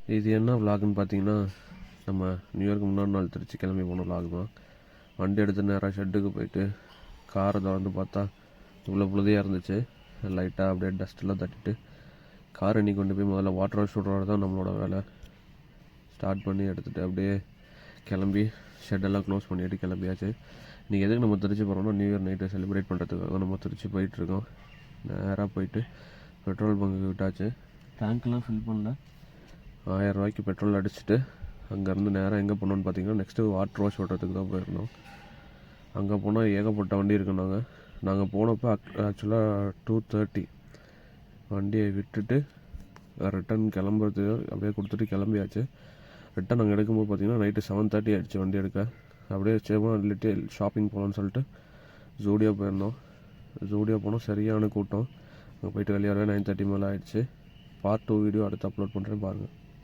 இது என்ன விலாகுன்னு பார்த்தீங்கன்னா, நம்ம நியூ இயர்க்கு முன்னாடி நாள் திருச்சி கிளம்பி போன விலாக் தான். வண்டி எடுத்து நேராக ஷெட்டுக்கு போயிட்டு காரை திறந்து பார்த்தா இவ்வளோ புழுதியாக இருந்துச்சு. லைட்டாக அப்படியே டஸ்ட்டெல்லாம் தட்டிட்டு காரை இன்றைக்கி கொண்டு போய் முதல்ல வாட்டர் வாஷ் விட்றது தான் நம்மளோட வேலை. ஸ்டார்ட் பண்ணி எடுத்துகிட்டு அப்படியே கிளம்பி ஷெட்டெல்லாம் க்ளோஸ் பண்ணிவிட்டு கிளம்பியாச்சு. இன்றைக்கி எதுக்கு நம்ம திருச்சி போகிறோம்னா, நியூ இயர் நைட்டை செலிப்ரேட் பண்ணுறதுக்காக நம்ம திருச்சி போயிட்டுருக்கோம். நேராக போயிட்டு பெட்ரோல் பங்கு விட்டாச்சு. டேங்க்லாம் ஃபில் பண்ணல. 1000 ரூபாய்க்கு பெட்ரோல் அடிச்சுட்டு அங்கேருந்து நேராக எங்கே போனோன்னு பார்த்தீங்கன்னா, நெக்ஸ்ட்டு வாட்டர் வாஷ் ஓட்டுறதுக்கு தான் போயிருந்தோம். அங்கே போனால் ஏகப்பட்ட வண்டி இருக்குன்னாங்க. நாங்கள் போனப்போ ஆக்சுவலாக 2:30 வண்டியை விட்டுட்டு ரிட்டன் கிளம்புறதுக்கு அப்படியே கொடுத்துட்டு கிளம்பியாச்சு. ரிட்டன் அங்கே எடுக்கும்போது பார்த்திங்கன்னா நைட்டு 7:30 ஆகிடுச்சு வண்டி எடுக்க. அப்படியே சேமா லிட்டில் ஷாப்பிங் போகலான்னு சொல்லிட்டு ஜூடியோ போயிருந்தோம். ஜூடியோ போனால் சரியான கூட்டம். அங்கே போயிட்டு வெளியே 9:30 மேலே ஆகிடுச்சு. பார்ட் 2 வீடியோ அடுத்து அப்லோட் பண்ணுறேன், பாருங்கள்.